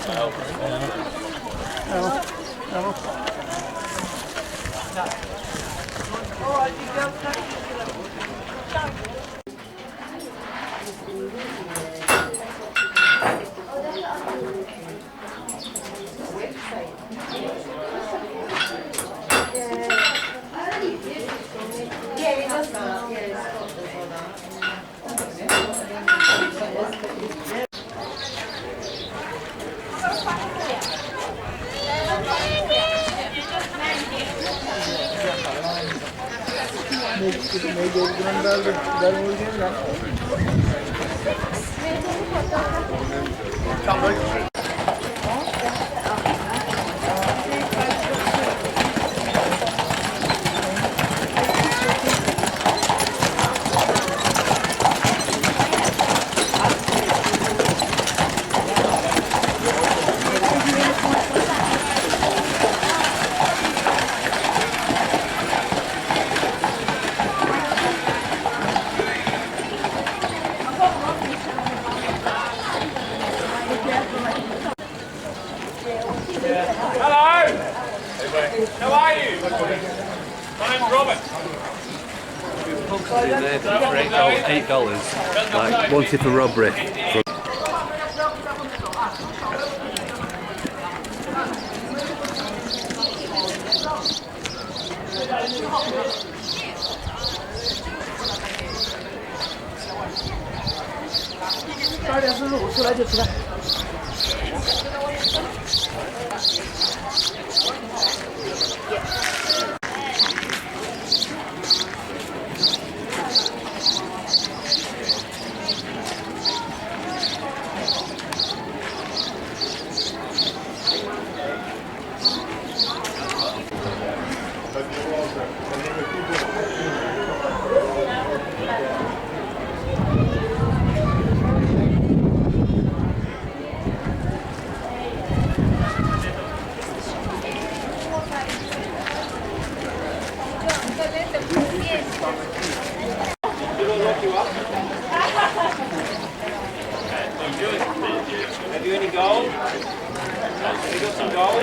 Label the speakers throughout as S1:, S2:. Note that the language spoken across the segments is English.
S1: Tamam. Tamam. May dolduran derdi. Ben oynayayım lan.
S2: How are you? My name's Robert.
S3: They're for $8, like wanted for robbery.
S2: Have you any gold? Have you got some gold?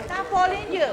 S4: Stop following you.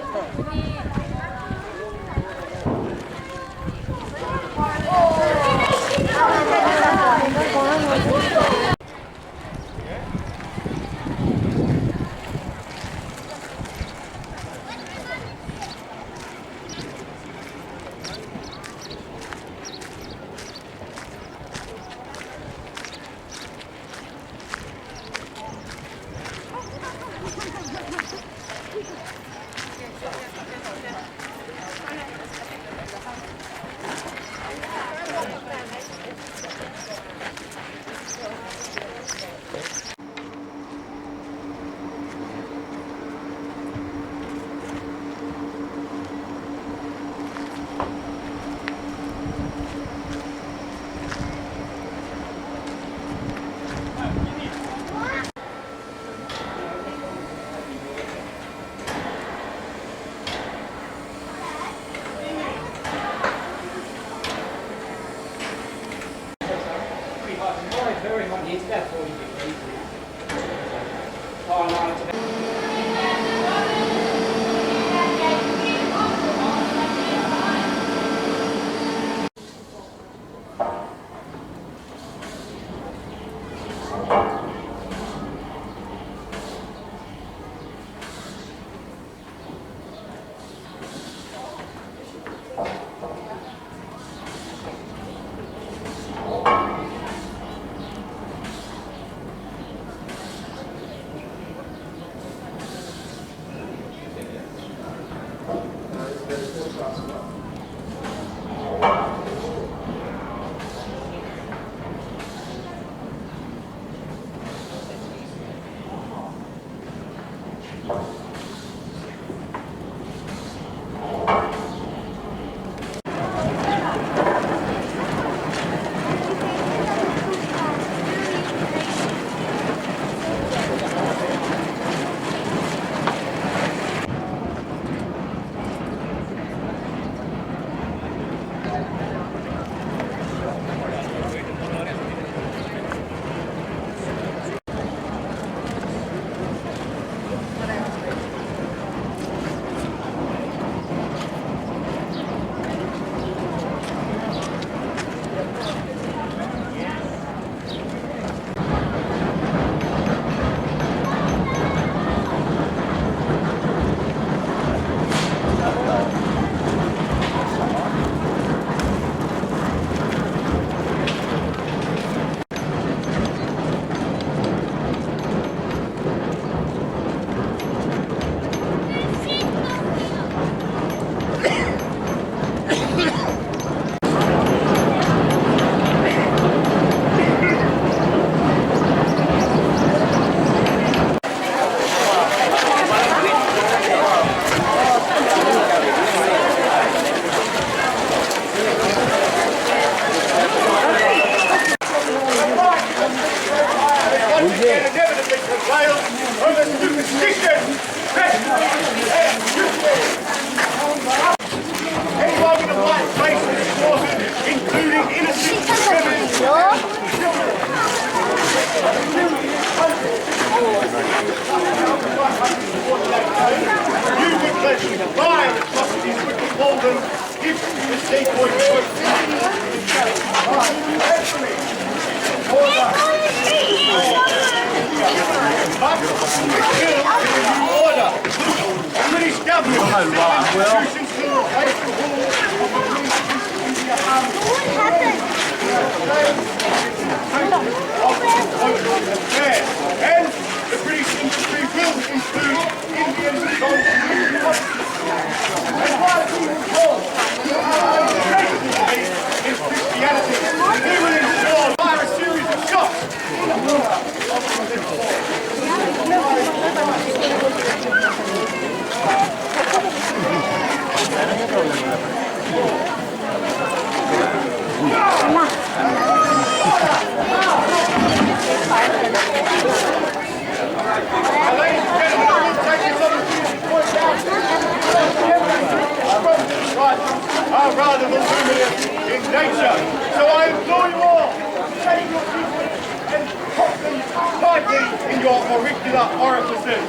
S2: Are rather voluminous in nature. So I implore you all to take your teeth and pop them tightly in your auricular orifices.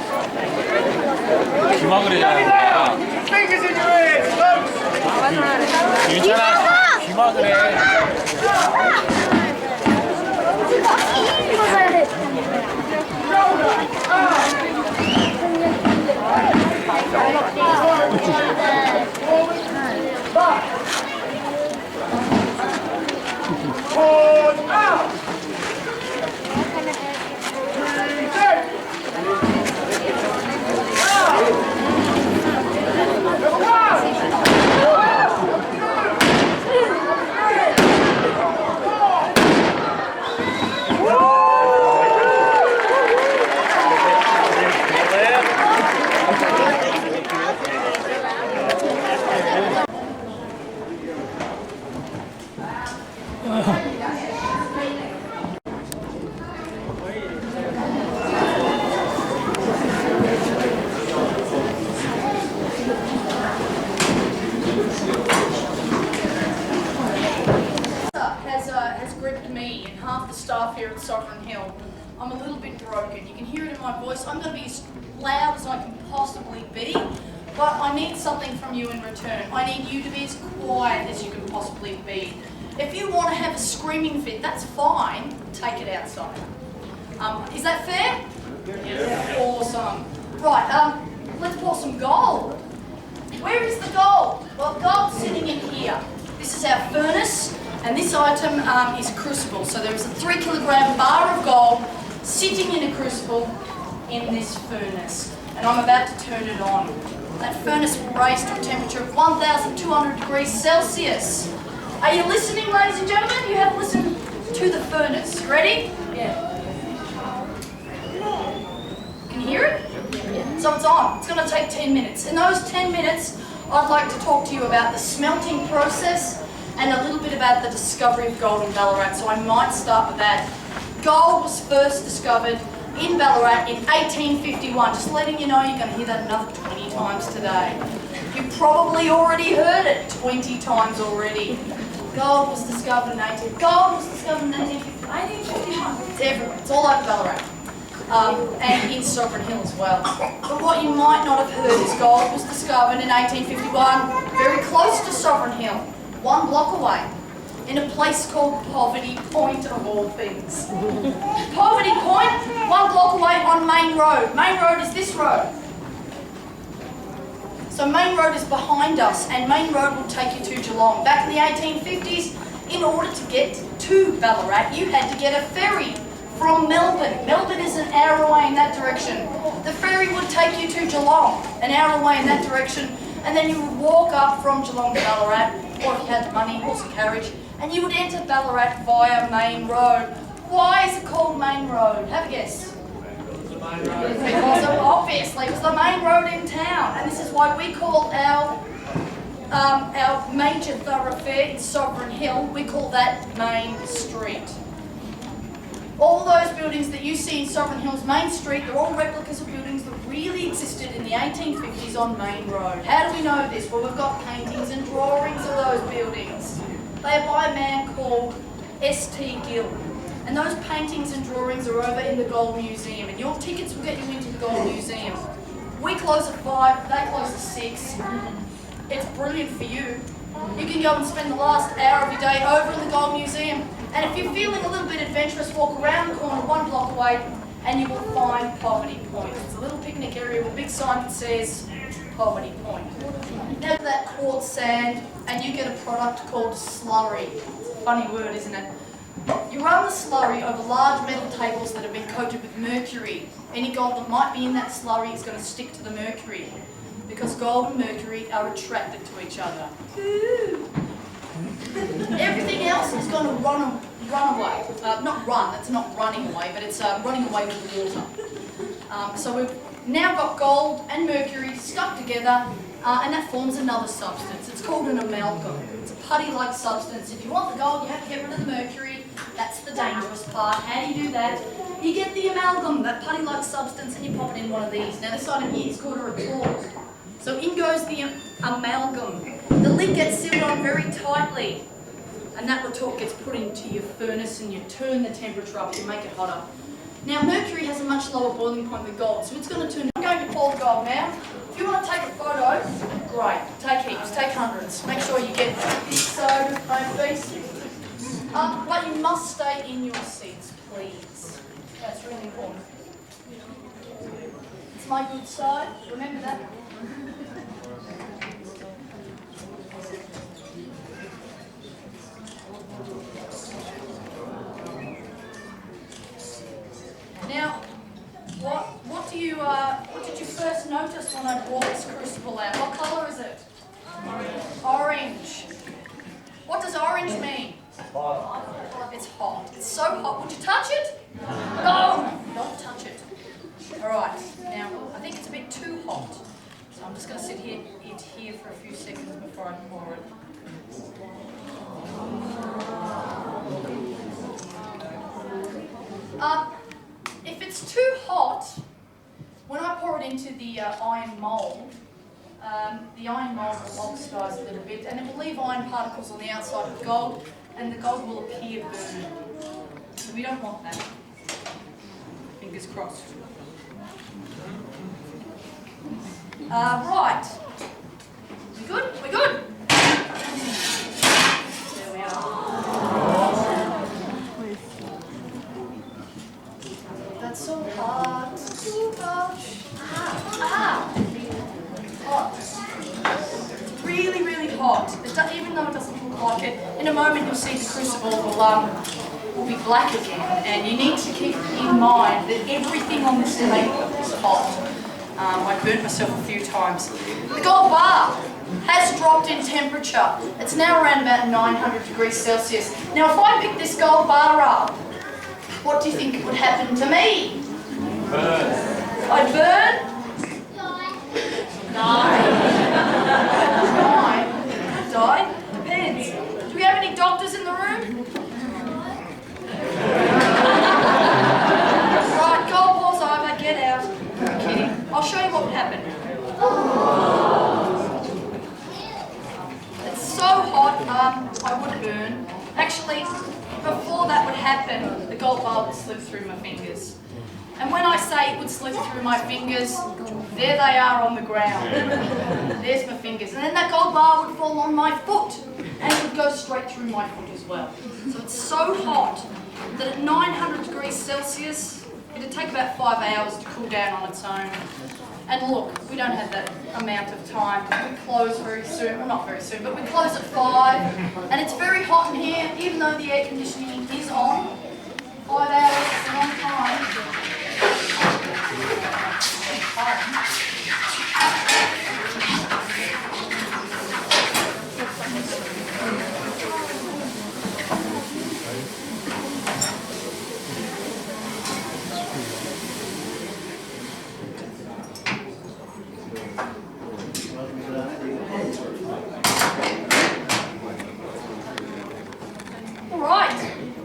S2: Fingers in your ears, folks. Forward, out!
S5: Has gripped me and half the staff here at Sovereign Hill. I'm a little bit broken. You can hear it in my voice. close. I'm going to be as loud as I can possibly be, but I need something from you in return. I need you to be as quiet as you can possibly be. If you want to have a screaming fit, that's fine. Take it outside. Is that fair? Yeah. Awesome. Right, let's pour some gold. Where is the gold? Well, gold's sitting in here. This is our furnace, and this item is crucible. So there is a 3 kilogram bar of gold sitting in a crucible in this furnace. And I'm about to turn it on. That furnace will raise to a temperature of 1,200 degrees Celsius. Are you listening, ladies and gentlemen? You have listened to the furnace. Ready? Yeah. Can you hear it? Yeah. So it's on. It's going to take 10 minutes. In those 10 minutes, I'd like to talk to you about the smelting process and a little bit about the discovery of gold in Ballarat. So I might start with that. Gold was first discovered in Ballarat in 1851. Just letting you know, you're going to hear that another 20 times today. You probably already heard it 20 times already. Gold was discovered in 1851. It's everywhere. It's all over Ballarat. And in Sovereign Hill as well. But what you might not have heard is gold was discovered in 1851 very close to Sovereign Hill, 1 block away, in a place called Poverty Point of all things. Poverty Point, 1 block away on Main Road. Main Road is this road. So Main Road is behind us, and Main Road will take you to Geelong. Back in the 1850s, in order to get to Ballarat, you had to get a ferry from Melbourne. Melbourne is an hour away in that direction. The ferry would take you to Geelong, an hour away in that direction, and then you would walk up from Geelong to Ballarat, or if you had the money, horse and carriage, and you would enter Ballarat via Main Road. Why is it called Main Road? Have a guess. Because obviously it was the main road in town, and this is why we call our major thoroughfare in Sovereign Hill, we call that Main Street. All those buildings that you see in Sovereign Hill's Main Street, they're all replicas of buildings that really existed in the 1850s on Main Road. How do we know this? Well, we've got paintings and drawings of those buildings. They are by a man called S.T. Gill. And those paintings and drawings are over in the Gold Museum, and your tickets will get you into the Gold Museum. We close at 5, they close at 6. It's brilliant for you. You can go and spend the last hour of your day over in the Gold Museum, and if you're feeling a little bit adventurous, walk around the corner 1 block away and you will find Poverty Point. It's a little picnic area with a big sign that says Poverty Point. Now that quartz sand, and you get a product called slurry. Funny word, isn't it? You run the slurry over large metal tables that have been coated with mercury. Any gold that might be in that slurry is going to stick to the mercury, because gold and mercury are attracted to each other. Everything else is going to run away. Not run, that's not running away, but it's running away with the water. So we've now got gold and mercury stuck together, and that forms another substance. It's called an amalgam. It's a putty-like substance. If you want the gold, you have to get rid of the mercury. That's the dangerous part. How do you do that? You get the amalgam, that putty-like substance, and you pop it in one of these. Now this item here is called a retort. So in goes the amalgam. The lid gets sealed on very tightly, and that retort gets put into your furnace, and you turn the temperature up to make it hotter. Now mercury has a much lower boiling point than gold, so it's going to turn. I'm going to pour the gold now. If you want to take a photo, great. Take heaps, take hundreds. Make sure you get this side of my face. But you must stay in your seats, please. That's really important. It's my good side. Remember that. Now, what did you first notice when I brought this crucible out? What colour is it? Orange. What does orange mean? Hot. It's hot. It's so hot. Would you touch it? No! Don't touch it. Alright, now I think it's a bit too hot. So I'm just going to sit here for a few seconds before I pour it. If it's too hot, when I pour it into the iron mould will oxidise a little bit, and it will leave iron particles on the outside of the gold, and the gold will appear burning. So we don't want that. Fingers crossed. Right. We good? We good? There we are. That's so hot. Too much. Hot. Really, really hot. Even though it doesn't look like it, in a moment you'll see the crucible will be black again. And you need to keep in mind that everything on this table is hot. I burnt myself a few times. The gold bar has dropped in temperature. It's now around about 900 degrees Celsius. Now if I pick this gold bar up, what do you think would happen to me? Burn. I'd burn? Die. Die? Depends. Do we have any doctors in the room? Right, gold bar's over, get out. I'm kidding. I'll show you what would happen. It's so hot, I would burn. Actually, before that would happen, the gold bar would slip through my fingers. And when I say it would slip through my fingers, there they are on the ground. There's my fingers. And then that gold bar would fall on my foot, and it would go straight through my foot as well. So it's so hot that at 900 degrees Celsius, it'd take about 5 hours to cool down on its own. And look, we don't have that amount of time. We close very soon, well not very soon, but we close at 5. And it's very hot in here, even though the air conditioning is on. 5 hours is a long time.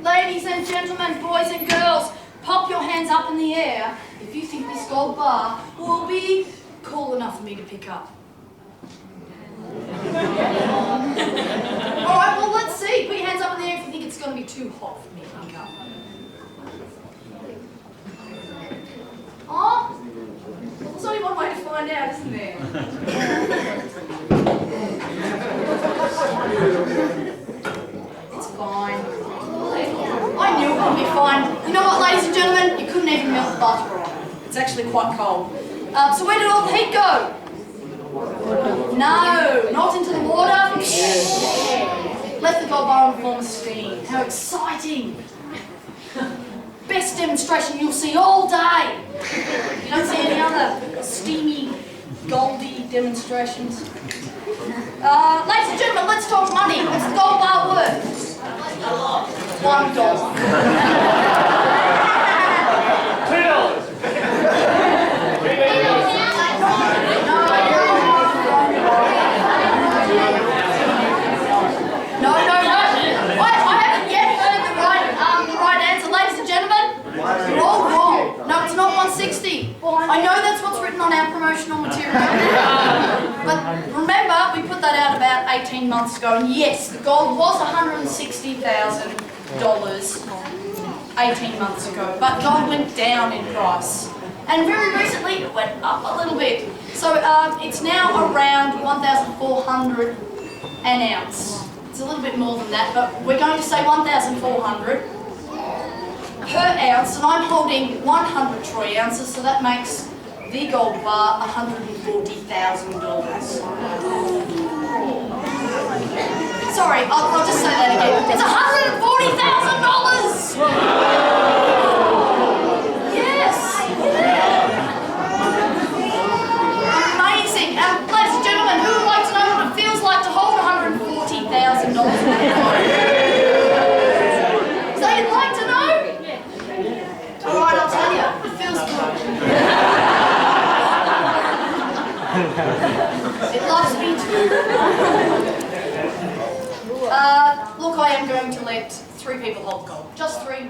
S5: Ladies and gentlemen, boys and girls, pop your hands up in the air if you think this gold bar will be cool enough for me to pick up. Alright, well let's see. Put your hands up in the air if you think it's going to be too hot for me to pick up. Oh, well, there's only one way to find out, isn't there? It's fine. I knew it would be fine. You know what, ladies and gentlemen? You couldn't even melt the butter on it. It's actually quite cold. So where did all the heat go? No, not into the water. Left the gold bar on the form of steam. How exciting! Best demonstration you'll see all day. You don't see any other steamy, goldy demonstrations. Ladies and gentlemen, let's talk money. What's the gold bar worth? $1. $2. No. I haven't yet heard the right answer, ladies and gentlemen. You're all wrong. No, it's not 160. I know that's what's written on our promotional material. But remember, we put that out about 18 months ago, and yes, the gold was $160,000 18 months ago, but gold went down in price. And very recently, it went up a little bit. So it's now around 1,400 an ounce. It's a little bit more than that, but we're going to say 1,400 per ounce, and I'm holding 100 troy ounces, so that makes the gold bar $140,000. Sorry, I'll just say that again. It's $140,000! Yes! Amazing! Ladies and gentlemen, who would like to know what it feels like to hold $140,000? So you'd like to know? Alright, I'll tell you. It feels good. It loves me too. Look, I am going to let 3 people hold gold. Just 3. You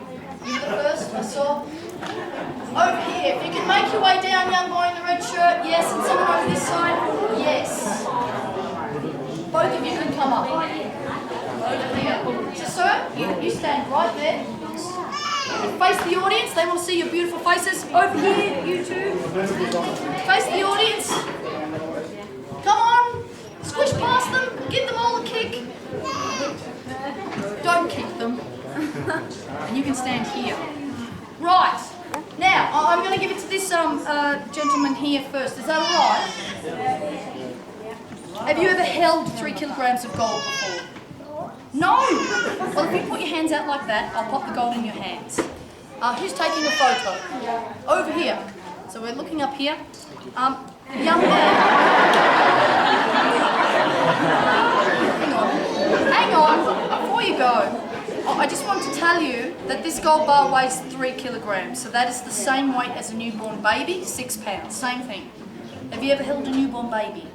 S5: the first, I saw. Over here. If you can make your way down, young boy in the red shirt. Yes, and someone over this side. Yes. Both of you can come up. Over here. So, sir, you stand right there. Face the audience. They want to see your beautiful faces. Over here, you two. Face the audience. and you can stand here. Right. Now, I'm going to give it to this gentleman here first. Is that all right? Have you ever held 3 kilograms of gold before? No! Well, if you put your hands out like that, I'll pop the gold in your hands. Who's taking a photo? Over here. So we're looking up here. Young man. Hang on. Before you go, I just want to tell you that this gold bar weighs 3 kilograms. So that is the same weight as a newborn baby, 6 pounds. Same thing. Have you ever held a newborn baby?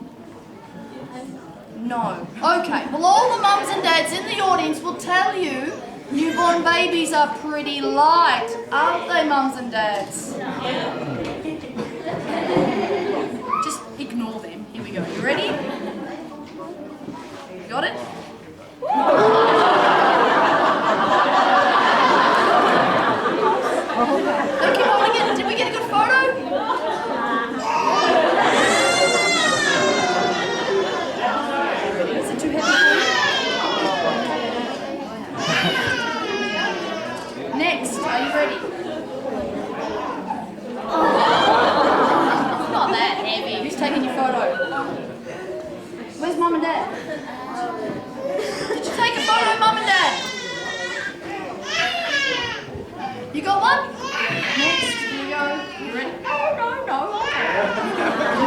S5: No. Okay, well all the mums and dads in the audience will tell you newborn babies are pretty light, aren't they, mums and dads? Just ignore them. Here we go. You ready? You got it? Don't keep holding it. Did we get a good photo? Next, are you ready? It's not that heavy. Who's taking your photo? Where's mum and dad? Did you take a photo, mum and dad? You got one? Next, here we go. You ready? No.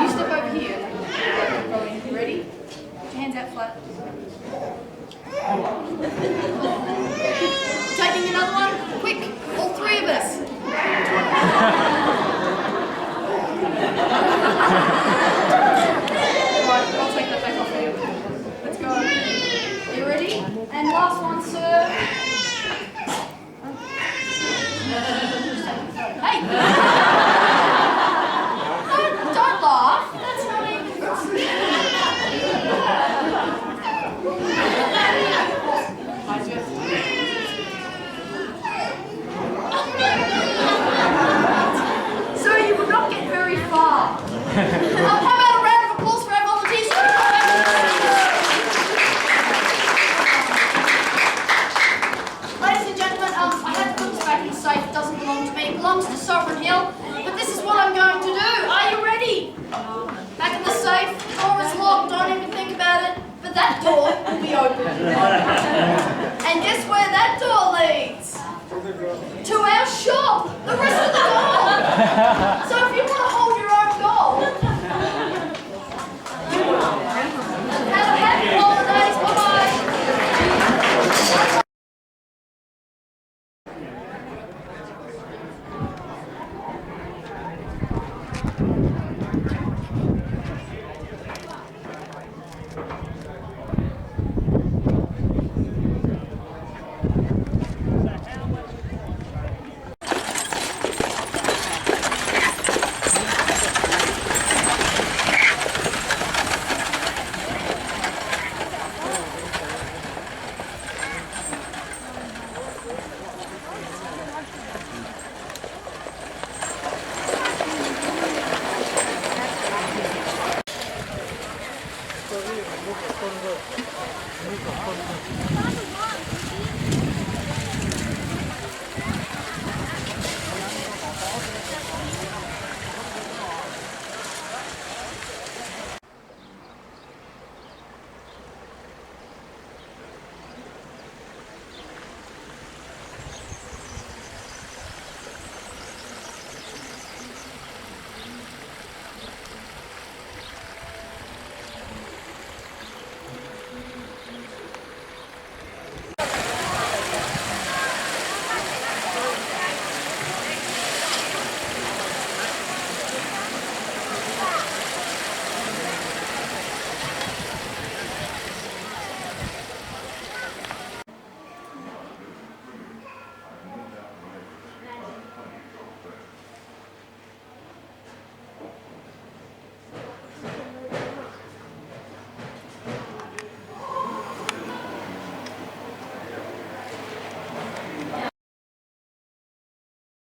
S5: You step over here. You ready? Put your hands out flat. Taking another one? Quick! All 3 of us! Right, I'll take that back off you. Let's go. You ready? And last one, sir. Hey! Don't laugh. That's not even... So you will not get very far. How about a round of applause for our volunteers? Ladies and gentlemen, I have put this back in the safe. It doesn't belong to me. It belongs to Sovereign Hill. But this is what I'm going to do. Are you ready? Back in the safe. The door is locked. Don't even think about it. But that door will be open. And guess where that door leads? To our shop, the rest of the door. So